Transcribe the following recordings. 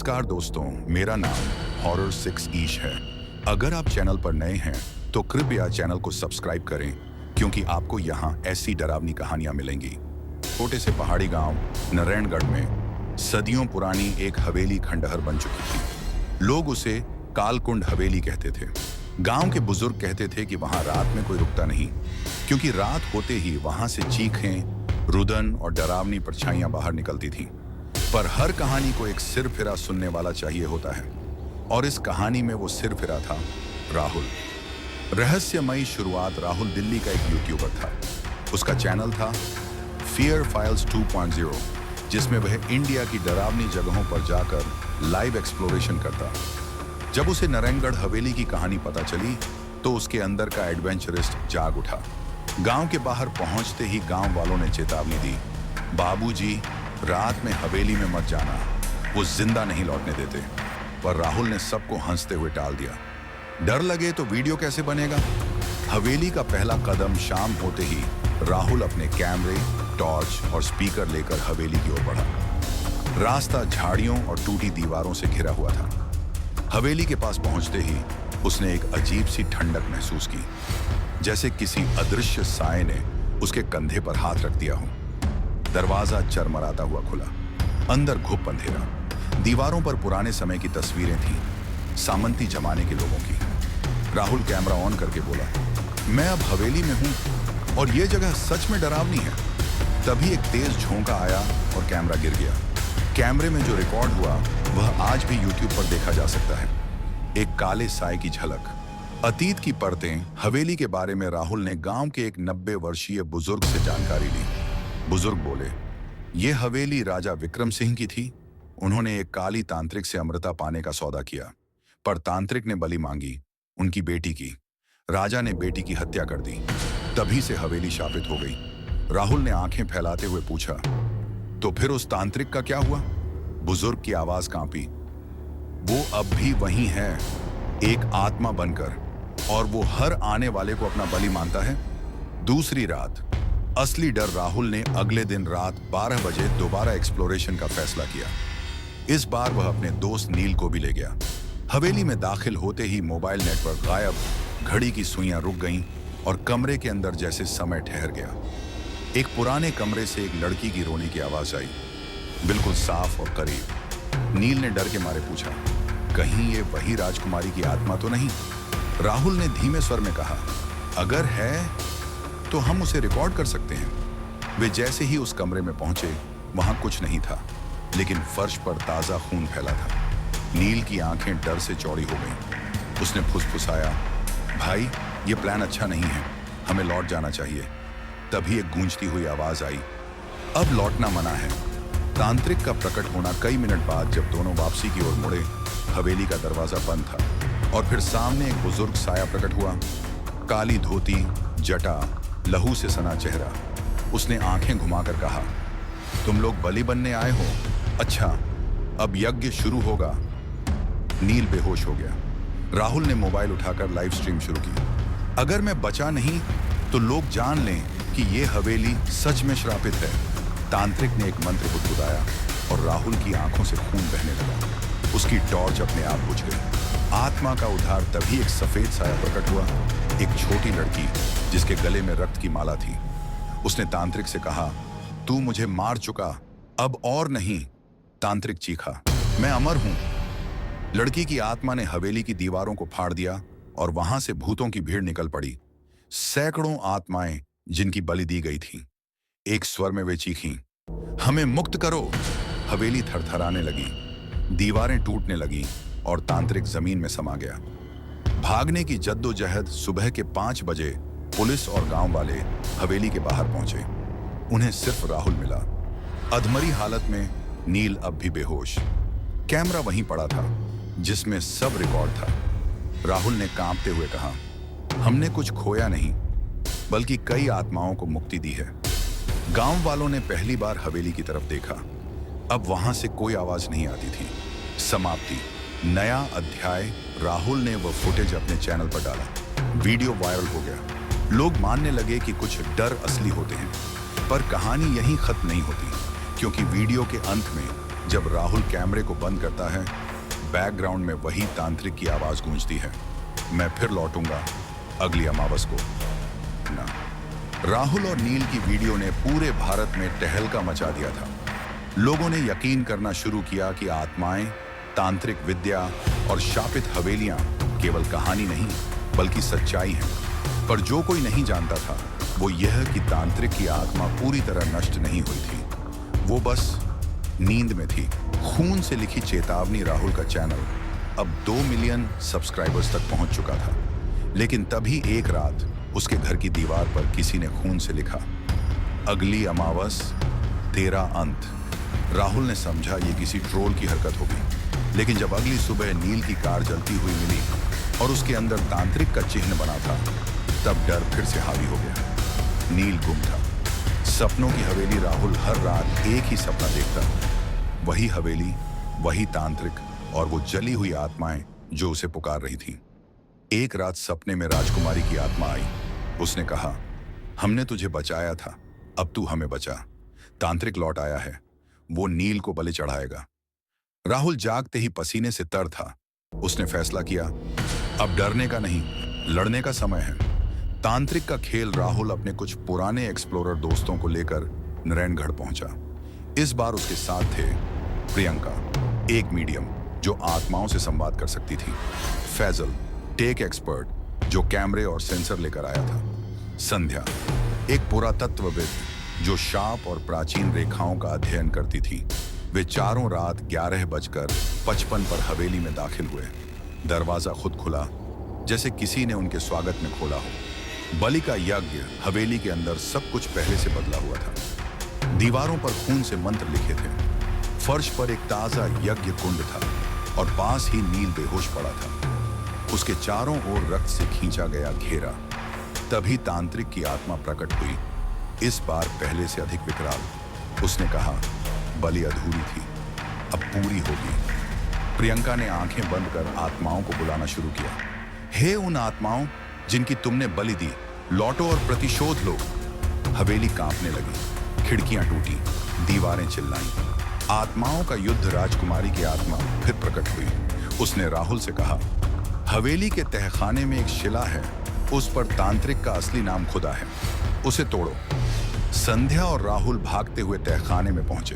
नमस्कार दोस्तों, मेरा नाम हॉरर 6 ईश है। अगर आप चैनल पर नए हैं तो कृपया चैनल को सब्सक्राइब करें क्योंकि आपको यहाँ ऐसी डरावनी कहानियां मिलेंगी। छोटे से पहाड़ी गांव नारायणगढ़ में सदियों पुरानी एक हवेली खंडहर बन चुकी थी। लोग उसे कालकुंड हवेली कहते थे। गांव के बुजुर्ग कहते थे कि वहां रात में कोई रुकता नहीं, क्योंकि रात होते ही वहां से चीखें, रुदन और डरावनी परछाइयां बाहर निकलती थीं। पर हर कहानी को एक सिरफिरा सुनने वाला चाहिए होता है, और इस कहानी में वो सिरफिरा था राहुल। रहस्यमयी शुरुआत राहुल दिल्ली का एक यूट्यूबर था। उसका चैनल था फियर फाइल्स 2.0, जिसमें वह इंडिया की डरावनी जगहों पर जाकर लाइव एक्सप्लोरेशन करता। जब उसे नारायणगढ़ हवेली की कहानी पता चली तो उसके अंदर का एडवेंचरिस्ट जाग उठा। गांव के बाहर पहुंचते ही गांव वालों ने चेतावनी दी, बाबूजी रात में हवेली में मत जाना, वो जिंदा नहीं लौटने देते। पर राहुल ने सबको हंसते हुए टाल दिया। डर लगे तो वीडियो कैसे बनेगा। हवेली का पहला कदम शाम होते ही राहुल अपने कैमरे, टॉर्च और स्पीकर लेकर हवेली की ओर बढ़ा। रास्ता झाड़ियों और टूटी दीवारों से घिरा हुआ था। हवेली के पास पहुंचते ही उसने एक अजीब सी ठंडक महसूस की, जैसे किसी अदृश्य साए ने उसके कंधे पर हाथ रख दिया हो। दरवाजा चरमराता हुआ खुला। अंदर घुप अंधेरा। दीवारों पर पुराने समय की तस्वीरें थीं, सामंती जमाने के लोगों की। राहुल कैमरा ऑन करके बोला, मैं अब हवेली में हूं और ये जगह सच में डरावनी है। तभी एक तेज झोंका आया और कैमरा गिर गया। कैमरे में जो रिकॉर्ड हुआ वह आज भी यूट्यूब पर देखा जा सकता है। एक काले साए की झलक, अतीत की परतें। हवेली के बारे में राहुल ने गांव के एक 90 वर्षीय बुजुर्ग से जानकारी ली। बुजुर्ग बोले, ये हवेली राजा विक्रम सिंह की थी। उन्होंने एक काली तांत्रिक से अमृता पाने का सौदा किया, पर तांत्रिक ने बलि मांगी उनकी बेटी की। राजा ने बेटी की हत्या कर दी। तभी से हवेली शापित हो गई। राहुल ने आंखें फैलाते हुए पूछा, तो फिर उस तांत्रिक का क्या हुआ? बुजुर्ग की आवाज कांपी, वो अब भी वहीं है, एक आत्मा बनकर, और वो हर आने वाले को अपना बलि मानता है। दूसरी रात असली डर राहुल ने अगले दिन रात 12 बजे दोबारा एक्सप्लोरेशन का फैसला किया। इस बार वह अपने दोस्त नील को भी ले गया। हवेली में दाखिल होते ही मोबाइल नेटवर्क गायब, घड़ी की सुइयां रुक गईं और कमरे के अंदर जैसे समय ठहर गया। एक पुराने कमरे से एक लड़की की रोने की आवाज आई, बिल्कुल साफ और करीब। नील ने डर के मारे पूछा, कहीं ये वही राजकुमारी की आत्मा तो नहीं? राहुल ने धीमे स्वर में कहा, अगर है तो हम उसे रिकॉर्ड कर सकते हैं। वे जैसे ही उस कमरे में पहुंचे, वहां कुछ नहीं था, लेकिन फर्श पर ताजा खून फैला था। नील की आंखें डर से चौड़ी हो गईं। उसने फुसफुसाया, भाई ये प्लान अच्छा नहीं है, हमें लौट जाना चाहिए। तभी एक गूंजती हुई आवाज आई, अब लौटना मना है। तांत्रिक का प्रकट होना कई मिनट बाद जब दोनों वापसी की ओर मुड़े, हवेली का दरवाजा बंद था और फिर सामने एक बुजुर्ग साया प्रकट हुआ। काली धोती, जटा, लहू से सना चेहरा। उसने आंखें घुमाकर कहा, तुम लोग बलि बनने आए हो? अच्छा, अब यज्ञ शुरू होगा। नील बेहोश हो गया। राहुल ने मोबाइल उठाकर लाइव स्ट्रीम शुरू की। अगर मैं बचा नहीं तो लोग जान लें कि ये हवेली सच में श्रापित है। तांत्रिक ने एक मंत्र बुदबुदाया और राहुल की आंखों से खून बहने लगा। उसकी टॉर्च अपने आप बुझ गई। आत्मा का उद्धार तभी एक सफेद साया प्रकट हुआ, एक छोटी लड़की जिसके गले में रक्त की माला थी। उसने तांत्रिक से कहा, तू मुझे मार चुका, अब और नहीं। तांत्रिक चीखा, मैं अमर हूं। लड़की की आत्मा ने हवेली की दीवारों को फाड़ दिया और वहां से भूतों की भीड़ निकल पड़ी। सैकड़ों आत्माएं जिनकी बलि दी गई थी। एक स्वर में वे चीखीं, हमें मुक्त करो। हवेली थरथराने लगी, दीवारें टूटने लगी और तांत्रिक जमीन में समा गया। भागने की जद्दोजहद। सुबह के 5 बजे पुलिस और गांव वाले हवेली के बाहर पहुंचे। उन्हें सिर्फ राहुल मिला, अधमरी हालत में। नील अब भी बेहोश। कैमरा वहीं पड़ा था जिसमें सब रिकॉर्ड था। राहुल ने कांपते हुए कहा, हमने कुछ खोया नहीं, बल्कि कई आत्माओं को मुक्ति दी है। गांव वालों ने पहली बार हवेली की तरफ देखा। अब वहां से कोई आवाज नहीं आती थी। समाप्ति। नया अध्याय। राहुल ने वह फुटेज अपने चैनल पर डाला। वीडियो वायरल हो गया। लोग मानने लगे कि कुछ डर असली होते हैं। पर कहानी यहीं खत्म नहीं होती, क्योंकि वीडियो के अंत में जब राहुल कैमरे को बंद करता है, बैकग्राउंड में वही तांत्रिक की आवाज गूंजती है, मैं फिर लौटूंगा अगली अमावस को ना। राहुल और नील की वीडियो ने पूरे भारत में तहलका मचा दिया था। लोगों ने यकीन करना शुरू किया कि आत्माएं, तांत्रिक विद्या और शापित हवेलियां केवल कहानी नहीं बल्कि सच्चाई है। पर जो कोई नहीं जानता था वो यह कि तांत्रिक की आत्मा पूरी तरह नष्ट नहीं हुई थी, वो बस नींद में थी। खून से लिखी चेतावनी राहुल का चैनल अब 2 मिलियन सब्सक्राइबर्स तक पहुंच चुका था। लेकिन तभी एक रात उसके घर की दीवार पर किसी ने खून से लिखा, अगली अमावस तेरा अंत। राहुल ने समझा ये किसी ट्रोल की हरकत होगी, लेकिन जब अगली सुबह नील की कार जलती हुई मिली और उसके अंदर तांत्रिक का चिन्ह बना था, तब डर फिर से हावी हो गया। नील गुम था। सपनों की हवेली। राहुल हर रात एक ही सपना देखता, वही हवेली, वही तांत्रिक और वो जली हुई आत्माएं जो उसे पुकार रही थी। एक रात सपने में राजकुमारी की आत्मा आई। उसने कहा, हमने तुझे बचाया था, अब तू हमें बचा। तांत्रिक लौट आया है, वो नील को बलि चढ़ाएगा। राहुल जागते ही पसीने से तर था। उसने फैसला किया, अब डरने का नहीं, लड़ने का समय है। तांत्रिक का खेल। राहुल अपने कुछ पुराने एक्सप्लोरर दोस्तों को लेकर नारायणगढ़ पहुंचा। इस बार उसके साथ थे प्रियंका, एक मीडियम जो आत्माओं से संवाद कर सकती थी, फैजल, टेक एक्सपर्ट जो कैमरे और सेंसर लेकर आया था, संध्या, एक पुरातत्वविद जो शाप और प्राचीन रेखाओं का अध्ययन करती थी। वे चारों रात 11:55 पर हवेली में दाखिल हुए। दरवाजा खुद खुला, जैसे किसी ने उनके स्वागत में खोला हो। बलि का यज्ञ हवेली के अंदर सब कुछ पहले से बदला हुआ था। दीवारों पर खून से मंत्र लिखे थे, फर्श पर एक ताजा यज्ञ कुंड था और पास ही नील बेहोश पड़ा था। उसके चारों ओर रक्त से खींचा गया घेरा। तभी तांत्रिक की आत्मा प्रकट हुई, इस बार पहले से अधिक विकराल। उसने कहा, बलि अधूरी थी, अब पूरी होगी। प्रियंका ने आंखें बंद कर आत्माओं को बुलाना शुरू किया। हे उन आत्माओं जिनकी तुमने बलि दी, लौटो और प्रतिशोध लो। हवेली कांपने लगी, खिड़कियां टूटी, दीवारें चिल्लाईं। आत्माओं का युद्ध। राजकुमारी की आत्मा फिर प्रकट हुई। उसने राहुल से कहा, हवेली के तहखाने में एक शिला है, उस पर तांत्रिक का असली नाम खुदा है, उसे तोड़ो। संध्या और राहुल भागते हुए तहखाने में पहुंचे।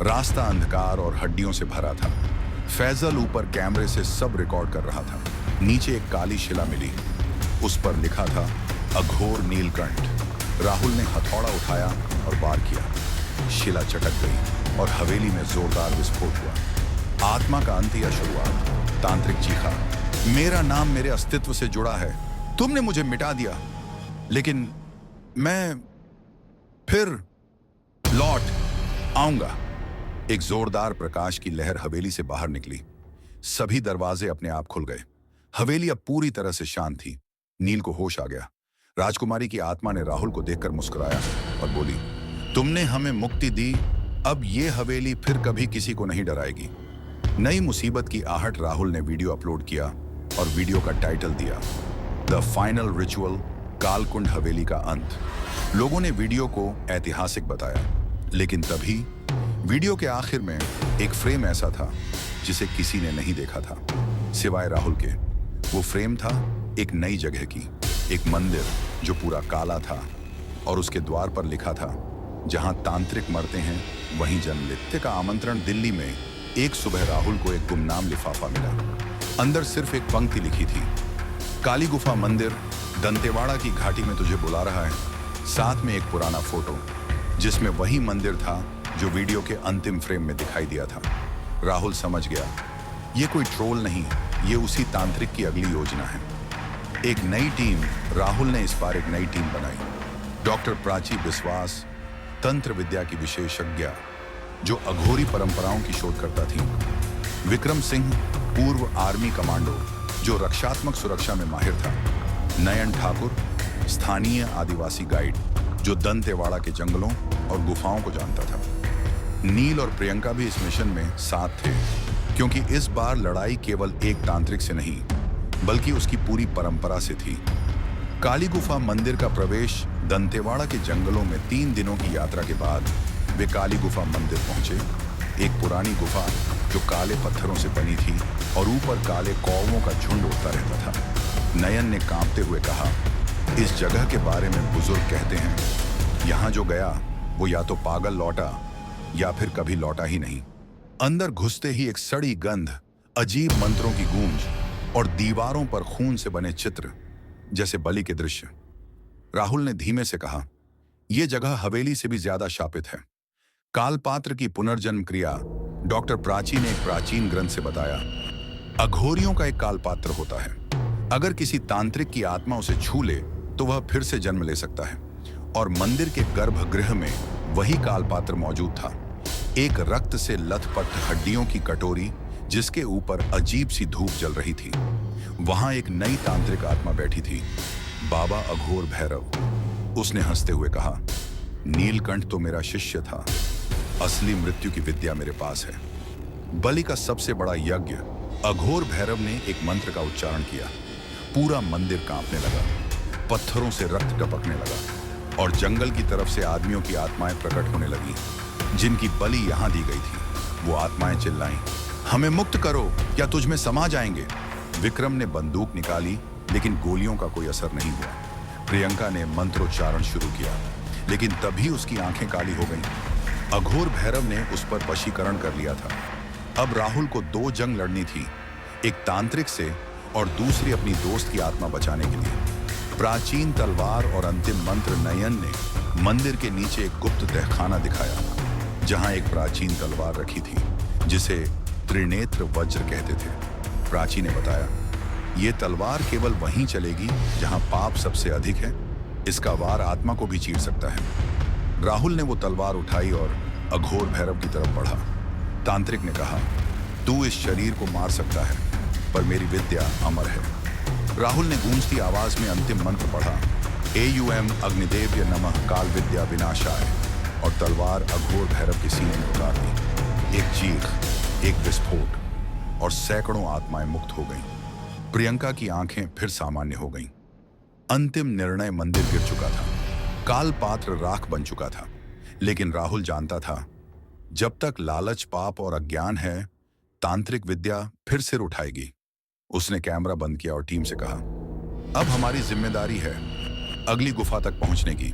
रास्ता अंधकार और हड्डियों से भरा था। फैजल ऊपर कैमरे से सब रिकॉर्ड कर रहा था। नीचे एक काली शिला मिली, उस पर लिखा था, अघोर नीलकंठ। राहुल ने हथौड़ा उठाया और वार किया। शिला चटक गई और हवेली में जोरदार विस्फोट हुआ। आत्मा का अंत या शुरुआत। तांत्रिक चीखा, मेरा नाम मेरे अस्तित्व से जुड़ा है, तुमने मुझे मिटा दिया, लेकिन मैं फिर लौट आऊंगा। एक जोरदार प्रकाश की लहर हवेली से बाहर निकली। सभी दरवाजे अपने आप खुल गए। हवेली अब पूरी तरह से शांत थी। नील को होश आ गया। राजकुमारी की आत्मा ने राहुल को देखकर मुस्कुराया और बोली, तुमने हमें मुक्ति दी, अब ये हवेली फिर कभी किसी को नहीं डराएगी। नई मुसीबत की आहट। राहुल ने वीडियो अपलोड किया और वीडियो का टाइटल दिया, द फाइनल रिचुअल, कालकुंड हवेली का अंत। लोगों ने वीडियो को ऐतिहासिक बताया, लेकिन तभी वीडियो के आखिर में एक फ्रेम ऐसा था जिसे किसी ने नहीं देखा था सिवाय राहुल के। वो फ्रेम था एक नई जगह की, एक मंदिर जो पूरा काला था और उसके द्वार पर लिखा था, जहां तांत्रिक मरते हैं वहीं जन्म लेते का आमंत्रण। दिल्ली में एक सुबह राहुल को एक गुमनाम लिफाफा मिला। अंदर सिर्फ एक पंक्ति लिखी थी, काली गुफा मंदिर दंतेवाड़ा की घाटी में तुझे बुला रहा है। साथ में एक पुराना फोटो जिसमें वही मंदिर था जो वीडियो के अंतिम फ्रेम में दिखाई दिया था। राहुल समझ गया, ये कोई ट्रोल नहीं, ये उसी तांत्रिक की अगली योजना है। एक नई टीम। राहुल ने इस बार एक नई टीम बनाई। डॉक्टर प्राची विश्वास, तंत्र विद्या की विशेषज्ञ जो अघोरी परंपराओं की शोध करता थी। विक्रम सिंह, पूर्व आर्मी कमांडो जो रक्षात्मक सुरक्षा में माहिर था। नयन ठाकुर, स्थानीय आदिवासी गाइड जो दंतेवाड़ा के जंगलों और गुफाओं को जानता था। नील और प्रियंका भी इस मिशन में साथ थे, क्योंकि इस बार लड़ाई केवल एक तांत्रिक से नहीं बल्कि उसकी पूरी परंपरा से थी। काली गुफा मंदिर का प्रवेश। दंतेवाड़ा के जंगलों में 3 दिनों की यात्रा के बाद वे काली गुफा मंदिर पहुंचे। एक पुरानी गुफा जो काले पत्थरों से बनी थी और ऊपर काले कौवों का झुंड उड़ता रहता था। नयन ने कांपते हुए कहा, इस जगह के बारे में बुजुर्ग कहते हैं यहाँ जो गया वो या तो पागल लौटा या फिर कभी लौटा ही नहीं। अंदर घुसते ही एक सड़ी गंध, अजीब मंत्रों की गूंज और दीवारों पर खून से बने चित्र जैसे बलि के दृश्य। राहुल ने धीमे से कहा, यह जगह हवेली से भी ज्यादा शापित है। कालपात्र की पुनर्जन्म क्रिया डॉक्टर प्राची ने एक प्राचीन ग्रंथ से बताया। अघोरियों का एक कालपात्र होता है। अगर किसी तांत्रिक की आत्मा उसे छू ले तो वह फिर से जन्म ले सकता है। और मंदिर के गर्भगृह में वही कालपात्र मौजूद था। एक रक्त से लथपथ हड्डियों की कटोरी जिसके ऊपर अजीब सी धूप जल रही थी। वहां एक नई तांत्रिक आत्मा बैठी थी, बाबा अघोर भैरव। उसने हंसते हुए कहा, नीलकंठ तो मेरा शिष्य था, असली मृत्यु की विद्या मेरे पास है। बलि का सबसे बड़ा यज्ञ, अघोर भैरव ने एक मंत्र का उच्चारण किया। पूरा मंदिर कांपने लगा, पत्थरों से रक्त टपकने लगा और जंगल की तरफ से आदमियों की आत्माएं प्रकट होने लगी जिनकी बलि यहां दी गई थी। वो आत्माएं चिल्लाईं, हमें मुक्त करो या तुझ में समा जाएंगे। विक्रम ने बंदूक निकाली लेकिन गोलियों का कोई असर नहीं हुआ। प्रियंका ने मंत्रोच्चारण शुरू किया लेकिन तभी उसकी आंखें काली हो गईं। अघोर भैरव ने उस पर वशीकरण कर लिया था। अब राहुल को दो जंग लड़नी थी, एक तांत्रिक से और दूसरी अपनी दोस्त की आत्मा बचाने के लिए। प्राचीन तलवार और अंतिम मंत्र। नयन ने मंदिर के नीचे एक गुप्त तहखाना दिखाया जहां एक प्राचीन तलवार रखी थी जिसे त्रिनेत्र वज्र कहते थे। प्राची ने बताया, ये तलवार केवल वहीं चलेगी जहां पाप सबसे अधिक है। इसका वार आत्मा को भी चीर सकता है। राहुल ने वो तलवार उठाई और अघोर भैरव की तरफ बढ़ा। तांत्रिक ने कहा, तू इस शरीर को मार सकता है पर मेरी विद्या अमर है। राहुल ने गूंजती आवाज में अंतिम मंत्र पढ़ा, AUM अग्निदेव्य नमः काल विद्या विनाशाय, और तलवार अघोर भैरव के सीने में उतार दी। एक चीख, एक विस्फोट और सैकड़ों आत्माएं मुक्त हो गईं। प्रियंका की आंखें फिर सामान्य हो गईं। अंतिम निर्णय, मंदिर गिर चुका था, कालपात्र राख बन चुका था। लेकिन राहुल जानता था, जब तक लालच, पाप और अज्ञान है, तांत्रिक विद्या फिर सिर उठाएगी। उसने कैमरा बंद किया और टीम से कहा, अब हमारी जिम्मेदारी है अगली गुफा तक पहुंचने की।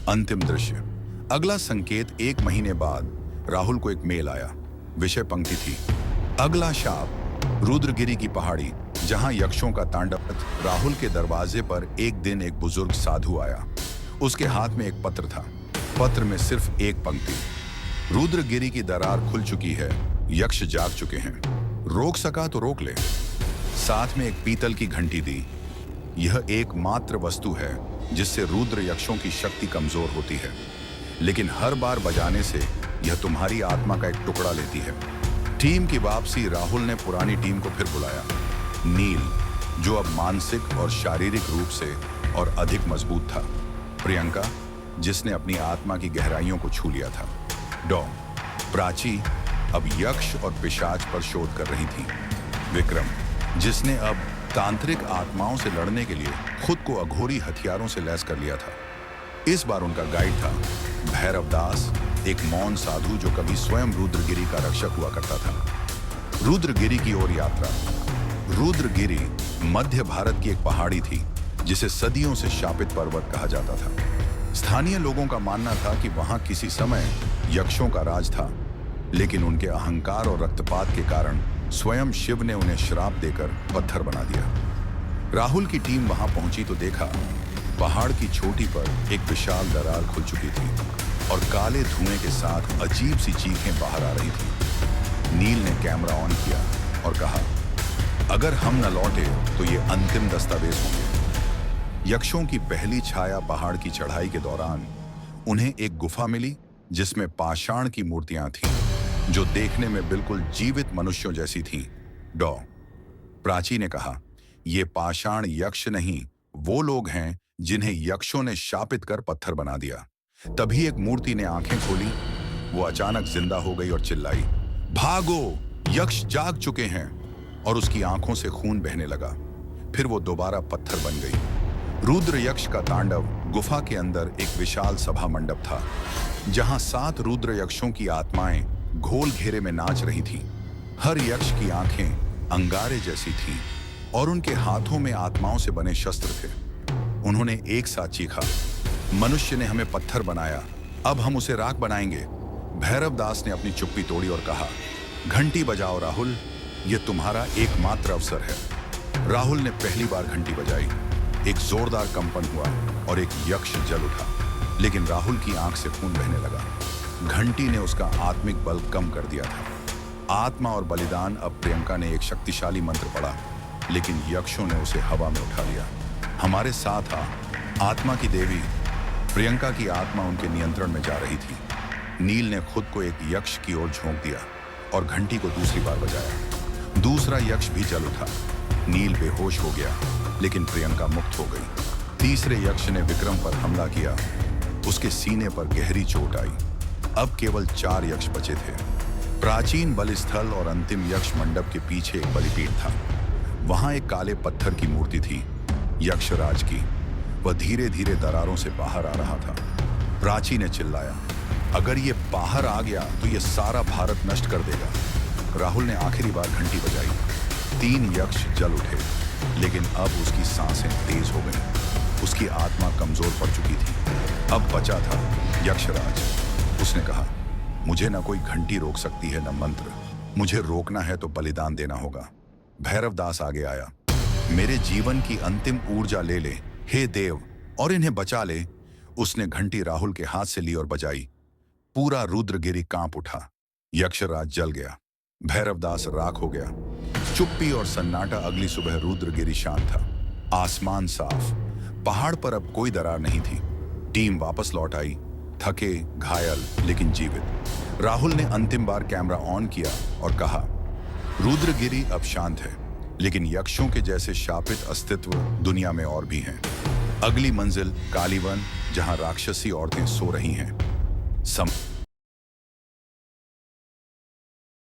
अंतिम दृश्य। अगला संकेत 1 महीने बाद राहुल को एक मेल आया। विषय पंक्ति थी, अगला शाप रुद्रगिरी की पहाड़ी जहां यक्षों का तांडव। राहुल के दरवाजे पर एक दिन एक बुजुर्ग साधु आया। उसके हाथ में एक पत्र था। पत्र में सिर्फ एक पंक्ति, रुद्रगिरी की दरार खुल चुकी है, यक्ष जाग चुके हैं, रोक सका तो रोक ले। साथ में एक पीतल की घंटी दी। यह एकमात्र वस्तु है जिससे रुद्र यक्षों की शक्ति कमजोर होती है, लेकिन हर बार बजाने से यह तुम्हारी आत्मा का एक टुकड़ा लेती है। टीम की वापसी। राहुल ने पुरानी टीम को फिर बुलाया। नील, जो अब मानसिक और शारीरिक रूप से और अधिक मजबूत था। प्रियंका, जिसने अपनी आत्मा की गहराइयों को छू लिया था। डॉ प्राची, अब यक्ष और पिशाच पर शोध कर रही थी। विक्रम, जिसने अब तांत्रिक आत्माओं से लड़ने के लिए खुद को अघोरी हथियारों से लैस कर लिया था। इस बार उनका गाइड था भैरव दास, एक मौन साधु जो कभी स्वयं रुद्रगिरी का रक्षक हुआ करता था। रुद्रगिरी की ओर यात्रा। रुद्रगिरी मध्य भारत की एक पहाड़ी थी जिसे सदियों से शापित पर्वत कहा जाता था। स्थानीय लोगों का मानना था कि वहां किसी समय यक्षों का राज था, लेकिन उनके अहंकार और रक्तपात के कारण स्वयं शिव ने उन्हें श्राप देकर पत्थर बना दिया। राहुल की टीम वहां पहुंची तो देखा, पहाड़ की चोटी पर एक विशाल दरार खुल चुकी थी और काले धुएं के साथ अजीब सी चीखें बाहर आ रही थी। नील ने कैमरा ऑन किया और कहा, अगर हम न लौटे तो ये अंतिम दस्तावेज होंगे। यक्षों की पहली छाया। पहाड़ की चढ़ाई के दौरान उन्हें एक गुफा मिली जिसमें पाषाण की मूर्तियां थीं जो देखने में बिल्कुल जीवित मनुष्यों जैसी थीं। डॉ प्राची ने कहा, ये पाषाण यक्ष नहीं, वो लोग हैं जिन्हें यक्षों ने शापित कर पत्थर बना दिया। तभी एक मूर्ति ने आंखें खोली। वो अचानक जिंदा हो गई और चिल्लाई, भागो, यक्ष जाग चुके हैं। और उसकी आंखों से खून बहने लगा। फिर वो दोबारा पत्थर बन गई। रुद्र यक्ष का तांडव। गुफा के अंदर एक विशाल सभा मंडप था जहां 7 रुद्र यक्षों की आत्माएं गोल घेरे में नाच रही थीं। हर यक्ष की आंखें अंगारे जैसी थीं और उनके हाथों में आत्माओं से बने शस्त्र थे। उन्होंने एक साथ चीखा, मनुष्य ने हमें पत्थर बनाया, अब हम उसे राख बनाएंगे। भैरव दास ने अपनी चुप्पी तोड़ी और कहा, घंटी बजाओ राहुल, ये तुम्हारा एकमात्र अवसर है। राहुल ने पहली बार घंटी बजाई। एक जोरदार कंपन हुआ और एक यक्ष जल उठा, लेकिन राहुल की आंख से खून बहने लगा। घंटी ने उसका आत्मिक बल कम कर दिया था। आत्मा और बलिदान। अब प्रियंका ने एक शक्तिशाली मंत्र पढ़ा, लेकिन यक्षों ने उसे हवा में उठा लिया। हमारे साथ आ, आत्मा की देवी। प्रियंका की आत्मा उनके नियंत्रण में जा रही थी। नील ने खुद को एक यक्ष की ओर झोंक दिया और घंटी को दूसरी बार बजाया। दूसरा यक्ष भी जल उठा। नील बेहोश हो गया, लेकिन प्रियंका मुक्त हो गई। तीसरे यक्ष ने विक्रम पर हमला किया। उसके सीने पर गहरी चोट आई। अब केवल 4 यक्ष बचे थे। प्राचीन बलिस्थल और अंतिम यक्ष मंडप के पीछे एक बलिपीठ था। वहां एक काले पत्थर की मूर्ति थी, यक्षराज की। वह धीरे धीरे दरारों से बाहर आ रहा था। प्राची ने चिल्लाया, अगर ये बाहर आ गया तो ये सारा भारत नष्ट कर देगा। राहुल ने आखिरी बार घंटी बजाई। 3 यक्ष जल उठे, लेकिन अब उसकी सांसें तेज हो गईं। उसकी आत्मा कमजोर पड़ चुकी थी। अब बचा था यक्षराज। उसने कहा, मुझे न कोई घंटी रोक सकती है, न मंत्र। मुझे रोकना है तो बलिदान देना होगा। भैरव दास आगे आया। मेरे जीवन की अंतिम ऊर्जा ले ले, हे देव, और इन्हें बचा ले। उसने घंटी राहुल के हाथ से ली और बजाई। पूरा रुद्रगिरी कांप उठा। यक्षराज जल गया। भैरवदास राख हो गया। चुप्पी और सन्नाटा। अगली सुबह रुद्रगिरी शांत था। आसमान साफ। पहाड़ पर अब कोई दरार नहीं थी। टीम वापस लौट आई, थके, घायल, लेकिन जीवित। राहुल ने अंतिम बार कैमरा ऑन किया और कहा, रुद्रगिरी अब शांत है, लेकिन यक्षों के जैसे शापित अस्तित्व दुनिया में और भी हैं। अगली मंजिल कालीवन, जहां राक्षसी औरतें सो रही हैं।